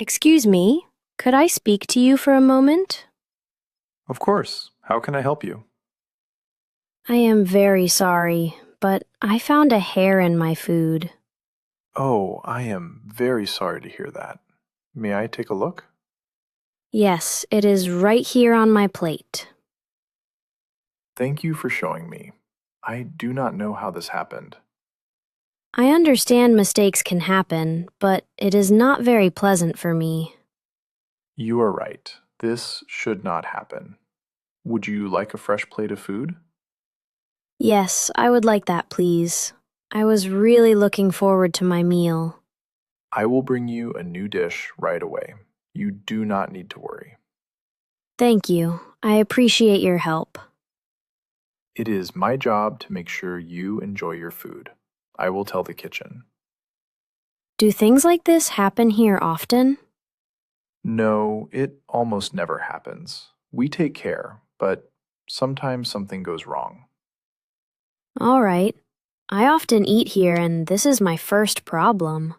Excuse me, could I speak to you for a moment? Of course. How can I help you? I am very sorry, but I found a hair in my food. Oh, I am very sorry to hear that. May I take a look? Yes, it is right here on my plate. Thank you for showing me. I do not know how this happened. I understand mistakes can happen, but it is not very pleasant for me. You are right. This should not happen. Would you like a fresh plate of food? Yes, I would like that, please. I was really looking forward to my meal. I will bring you a new dish right away. You do not need to worry. Thank you. I appreciate your help. It is my job to make sure you enjoy your food. I will tell the kitchen. Do things like this happen here often? No, it almost never happens. We take care, but sometimes something goes wrong. All right. I often eat here, and this is my first problem.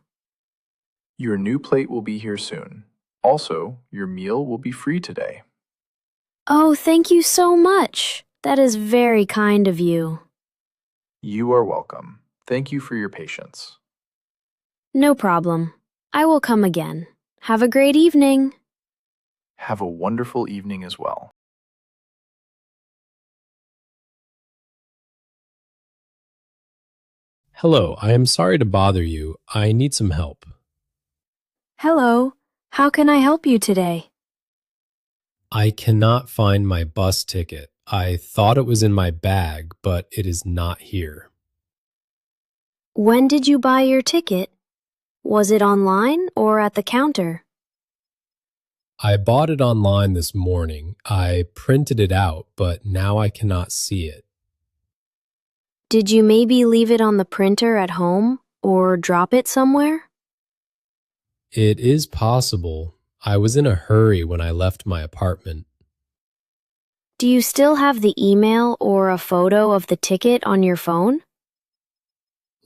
Your new plate will be here soon. Also, your meal will be free today. Oh, thank you so much. That is very kind of you. You are welcome. Thank you for your patience. No problem. I will come again. Have a great evening. Have a wonderful evening as well. Hello, I am sorry to bother you. I need some help. Hello. How can I help you today? I cannot find my bus ticket. I thought it was in my bag, but it is not here. When did you buy your ticket? Was it online or at the counter? I bought it online this morning. I printed it out, but now I cannot see it. Did you maybe leave it on the printer at home or drop it somewhere? It is possible. I was in a hurry when I left my apartment. Do you still have the email or a photo of the ticket on your phone?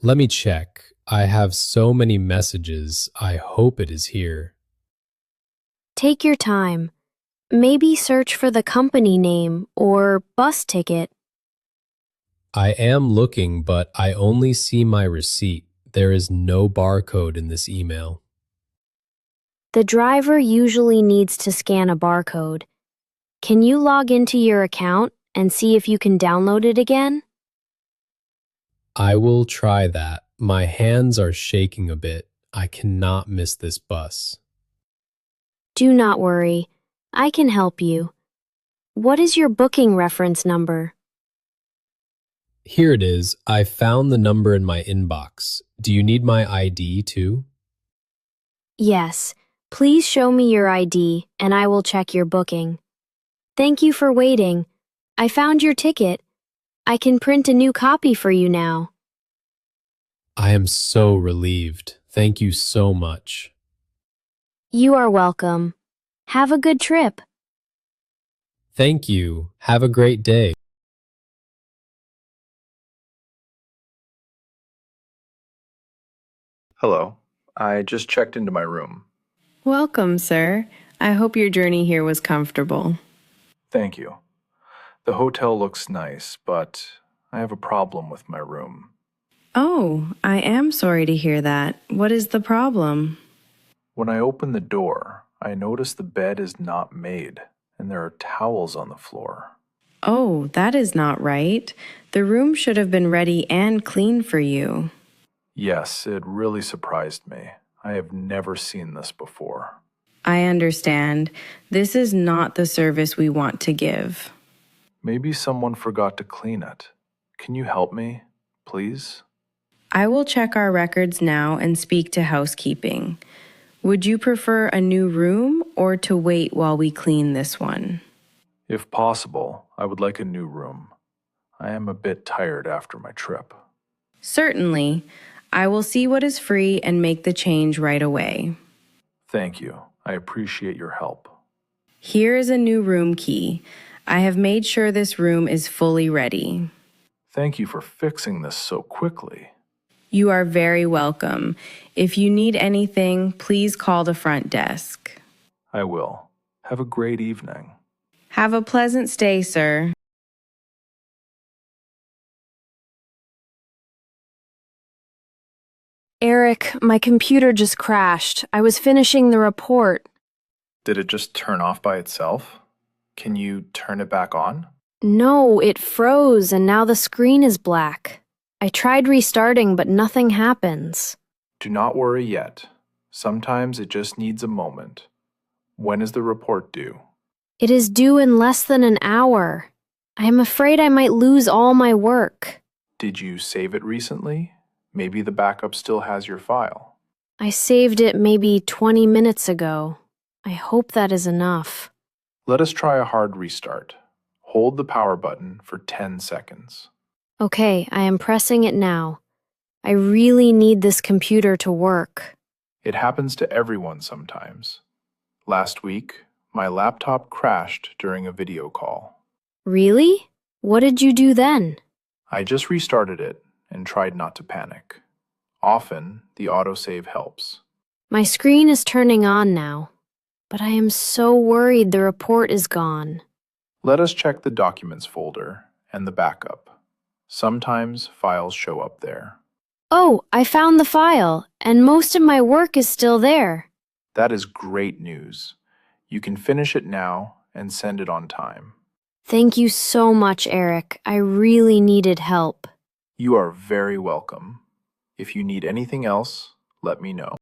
Let me check. I have so many messages. I hope it is here. Take your time. Maybe search for the company name or bus ticket. I am looking, but I only see my receipt. There is no barcode in this email. The driver usually needs to scan a barcode. Can you log into your account and see if you can download it again? I will try that. My hands are shaking a bit. I cannot miss this bus. Do not worry. I can help you. What is your booking reference number? Here it is. I found the number in my inbox. Do you need my ID too? Yes. Please show me your ID and I will check your booking. Thank you for waiting. I found your ticket. I can print a new copy for you now. I am so relieved. Thank you so much. You are welcome. Have a good trip. Thank you. Have a great day. Hello. I just checked into my room. Welcome, sir. I hope your journey here was comfortable. Thank you. The hotel looks nice, but I have a problem with my room. Oh, I am sorry to hear that. What is the problem? When I open the door, I notice the bed is not made and there are towels on the floor. Oh, that is not right. The room should have been ready and clean for you. Yes, it really surprised me. I have never seen this before. I understand. This is not the service we want to give. Maybe someone forgot to clean it. Can you help me, please? I will check our records now and speak to housekeeping. Would you prefer a new room or to wait while we clean this one? If possible, I would like a new room. I am a bit tired after my trip. Certainly. I will see what is free and make the change right away. Thank you. I appreciate your help. Here is a new room key. I have made sure this room is fully ready. Thank you for fixing this so quickly. You are very welcome. If you need anything, please call the front desk. I will. Have a great evening. Have a pleasant stay, sir. Eric, my computer just crashed. I was finishing the report. Did it just turn off by itself? Can you turn it back on? No, it froze and now the screen is black. I tried restarting, but nothing happens. Do not worry yet. Sometimes it just needs a moment. When is the report due? It is due in less than an hour. I am afraid I might lose all my work. Did you save it recently? Maybe the backup still has your file. I saved it maybe 20 minutes ago. I hope that is enough. Let us try a hard restart. Hold the power button for 10 seconds. Okay, I am pressing it now. I really need this computer to work. It happens to everyone sometimes. Last week, my laptop crashed during a video call. Really? What did you do then? I just restarted it and tried not to panic. Often, the autosave helps. My screen is turning on now, but I am so worried the report is gone. Let us check the Documents folder and the backup. Sometimes files show up there. Oh, I found the file, and most of my work is still there. That is great news. You can finish it now and send it on time. Thank you so much, Eric. I really needed help. You are very welcome. If you need anything else, let me know.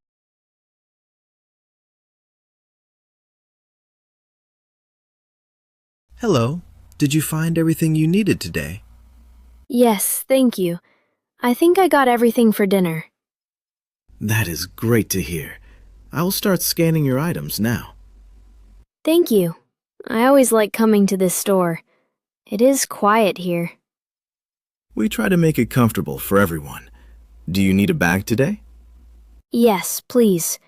Hello. Did you find everything you needed today? Yes, thank you. I think I got everything for dinner. That is great to hear. I will start scanning your items now. Thank you. I always like coming to this store. It is quiet here. We try to make it comfortable for everyone. Do you need a bag today? Yes, please.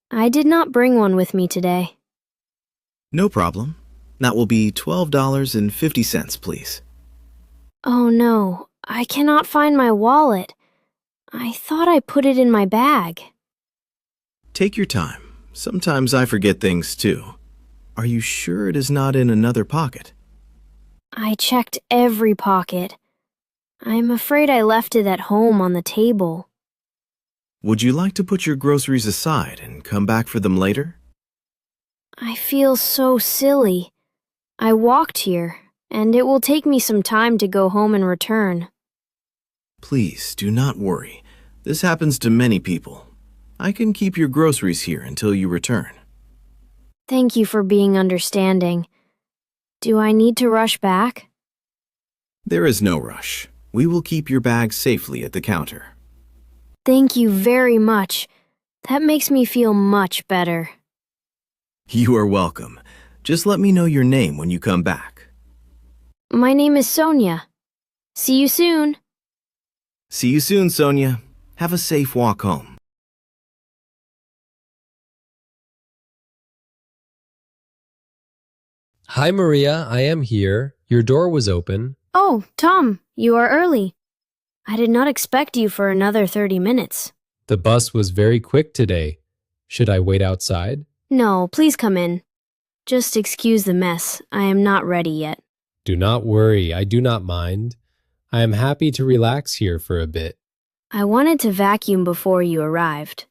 I did not bring one with me today. No problem. That will be $12.50, please. Oh no, I cannot find my wallet. I thought I put it in my bag. Take your time. Sometimes I forget things too. Are you sure it is not in another pocket? I checked every pocket. I'm afraid I left it at home on the table. Would you like to put your groceries aside and come back for them later? I feel so silly. I walked here, and it will take me some time to go home and return. Please do not worry. This happens to many people. I can keep your groceries here until you return. Thank you for being understanding. Do I need to rush back? There is no rush. We will keep your bag safely at the counter. Thank you very much. That makes me feel much better. You are welcome. Just let me know your name when you come back. My name is Sonia. See you soon. See you soon, Sonia. Have a safe walk home. Hi, Maria. I am here. Your door was open. Oh, Tom, you are early. I did not expect you for another 30 minutes. The bus was very quick today. Should I wait outside? No, please come in. Just excuse the mess. I am not ready yet. Do not worry. I do not mind. I am happy to relax here for a bit. I wanted to vacuum before you arrived.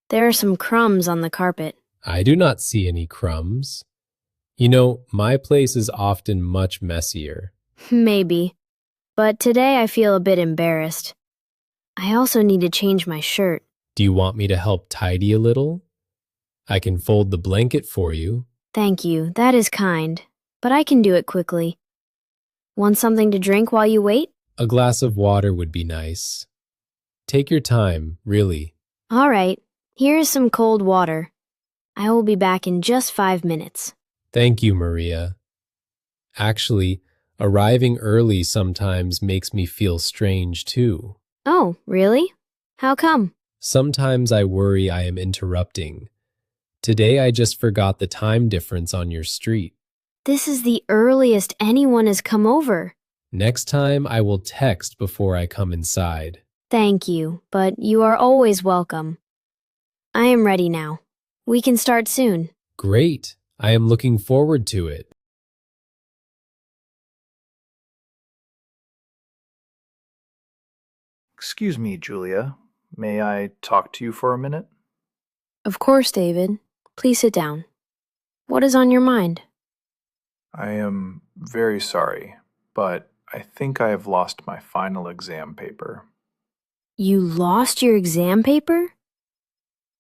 There are some crumbs on the carpet. I do not see any crumbs. You know, my place is often much messier. Maybe. But today I feel a bit embarrassed. I also need to change my shirt. Do you want me to help tidy a little? I can fold the blanket for you. Thank you, that is kind. But I can do it quickly. Want something to drink while you wait? A glass of water would be nice. Take your time, really. All right, here is some cold water. I will be back in just 5 minutes. Thank you, Maria. Actually, arriving early sometimes makes me feel strange too. Oh, really? How come? Sometimes I worry I am interrupting. Today I just forgot the time difference on your street. This is the earliest anyone has come over. Next time I will text before I come inside. Thank you, but you are always welcome. I am ready now. We can start soon. Great. I am looking forward to it. Excuse me, Julia. May I talk to you for a minute? Of course, David. Please sit down. What is on your mind? I am very sorry, but I think I have lost my final exam paper. You lost your exam paper?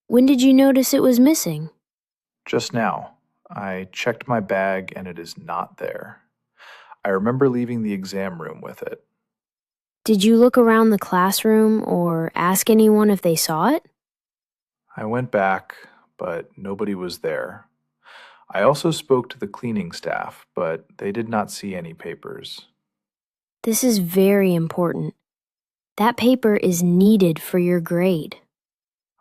When did you notice it was missing? Just now, I checked my bag and it is not there. I remember leaving the exam room with it. Did you look around the classroom or ask anyone if they saw it? I went back, but nobody was there. I also spoke to the cleaning staff, but they did not see any papers. This is very important. That paper is needed for your grade.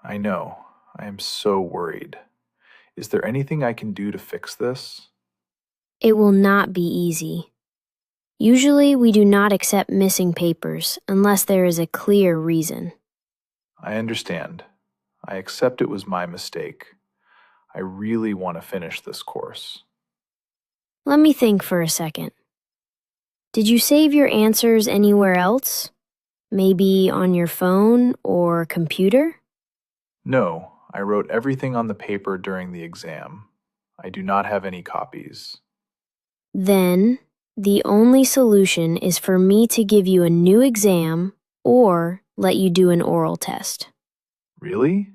I know. I am so worried. Is there anything I can do to fix this? It will not be easy. Usually, we do not accept missing papers unless there is a clear reason. I understand. I accept it was my mistake. I really want to finish this course. Let me think for a second. Did you save your answers anywhere else? Maybe on your phone or computer? No, I wrote everything on the paper during the exam. I do not have any copies. Then, the only solution is for me to give you a new exam or let you do an oral test. Really?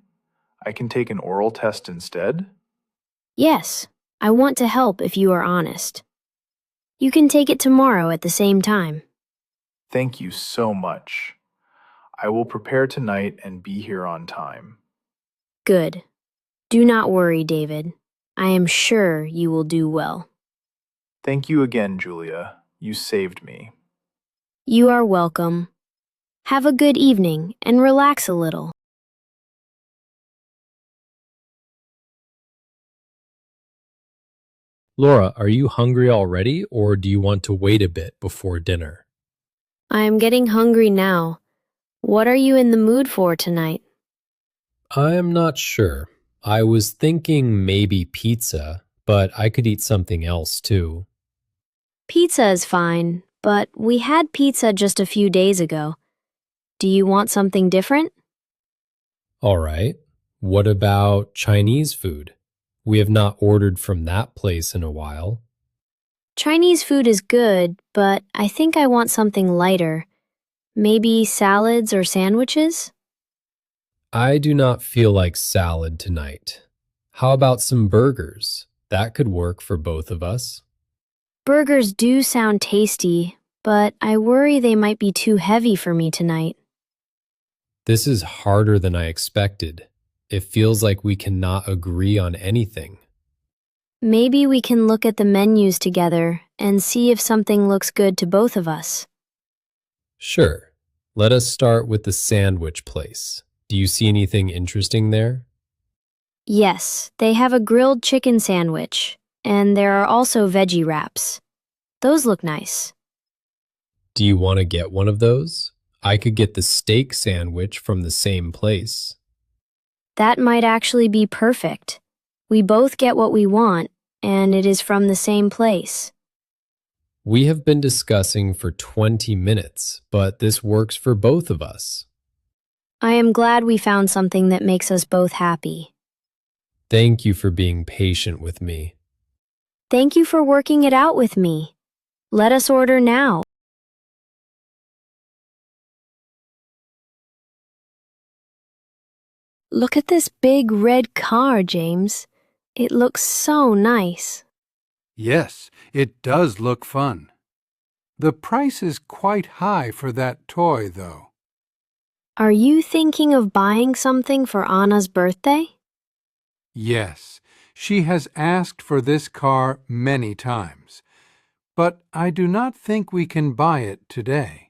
I can take an oral test instead? Yes, I want to help if you are honest. You can take it tomorrow at the same time. Thank you so much. I will prepare tonight and be here on time. Good. Do not worry, David. I am sure you will do well. Thank you again, Julia. You saved me. You are welcome. Have a good evening and relax a little. Laura, are you hungry already, or do you want to wait a bit before dinner? I am getting hungry now. What are you in the mood for tonight? I am not sure. I was thinking maybe pizza, but I could eat something else too. Pizza is fine, but we had pizza just a few days ago. Do you want something different? All right. What about Chinese food? We have not ordered from that place in a while. Chinese food is good, but I think I want something lighter. Maybe salads or sandwiches? I do not feel like salad tonight. How about some burgers? That could work for both of us. Burgers do sound tasty, but I worry they might be too heavy for me tonight. This is harder than I expected. It feels like we cannot agree on anything. Maybe we can look at the menus together and see if something looks good to both of us. Sure. Let us start with the sandwich place. Do you see anything interesting there? Yes, they have a grilled chicken sandwich, and there are also veggie wraps. Those look nice. Do you want to get one of those? I could get the steak sandwich from the same place. That might actually be perfect. We both get what we want, and it is from the same place. We have been discussing for 20 minutes, but this works for both of us. I am glad we found something that makes us both happy. Thank you for being patient with me. Thank you for working it out with me. Let us order now. Look at this big red car, James. It looks so nice. Yes, it does look fun. The price is quite high for that toy, though. Are you thinking of buying something for Anna's birthday? Yes, she has asked for this car many times, but I do not think we can buy it today.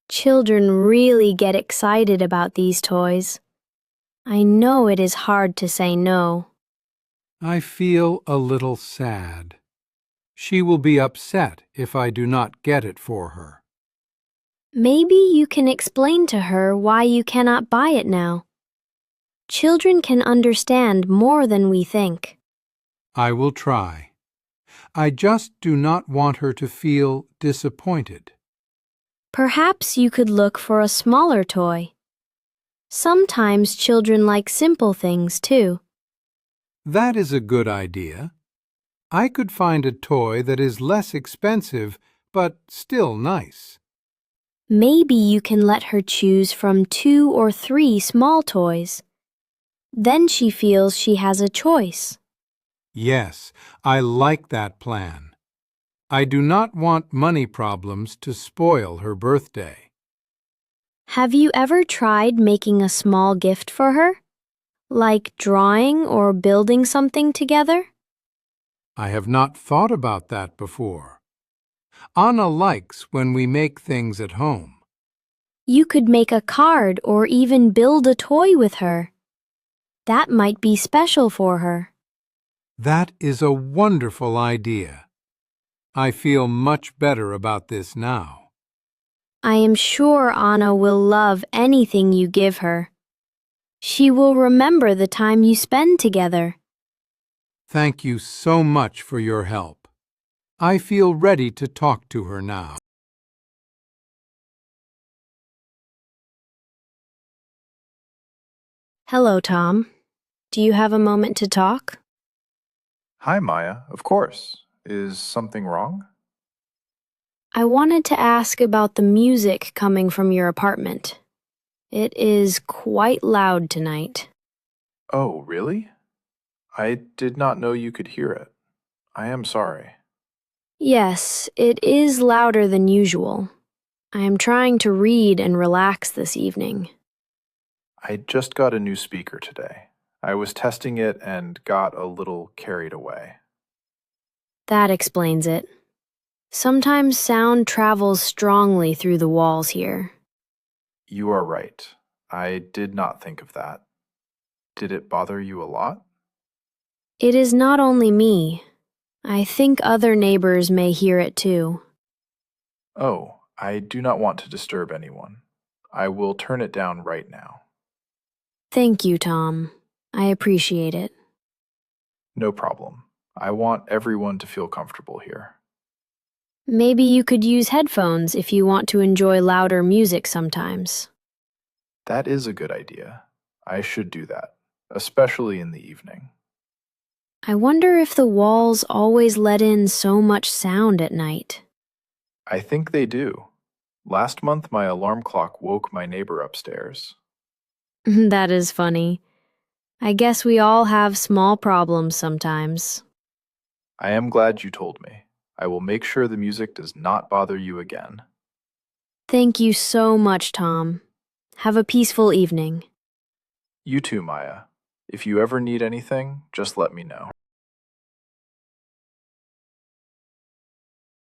Children really get excited about these toys. I know it is hard to say no. I feel a little sad. She will be upset if I do not get it for her. Maybe you can explain to her why you cannot buy it now. Children can understand more than we think. I will try. I just do not want her to feel disappointed. Perhaps you could look for a smaller toy. Sometimes children like simple things too. That is a good idea. I could find a toy that is less expensive but still nice. Maybe you can let her choose from 2 or 3 small toys. Then she feels she has a choice. Yes, I like that plan. I do not want money problems to spoil her birthday. Have you ever tried making a small gift for her? Like drawing or building something together? I have not thought about that before. Anna likes when we make things at home. You could make a card or even build a toy with her. That might be special for her. That is a wonderful idea. I feel much better about this now. I am sure Anna will love anything you give her. She will remember the time you spend together. Thank you so much for your help. I feel ready to talk to her now. Hello, Tom. Do you have a moment to talk? Hi, Maya. Of course. Is something wrong? I wanted to ask about the music coming from your apartment. It is quite loud tonight. Oh, really? I did not know you could hear it. I am sorry. Yes, it is louder than usual. I am trying to read and relax this evening. I just got a new speaker today. I was testing it and got a little carried away. That explains it. Sometimes sound travels strongly through the walls here. You are right. I did not think of that. Did it bother you a lot? It is not only me. I think other neighbors may hear it too. Oh, I do not want to disturb anyone. I will turn it down right now. Thank you, Tom. I appreciate it. No problem. I want everyone to feel comfortable here. Maybe you could use headphones if you want to enjoy louder music sometimes. That is a good idea. I should do that, especially in the evening. I wonder if the walls always let in so much sound at night. I think they do. Last month, my alarm clock woke my neighbor upstairs. That is funny. I guess we all have small problems sometimes. I am glad you told me. I will make sure the music does not bother you again. Thank you so much, Tom. Have a peaceful evening. You too, Maya. If you ever need anything, just let me know.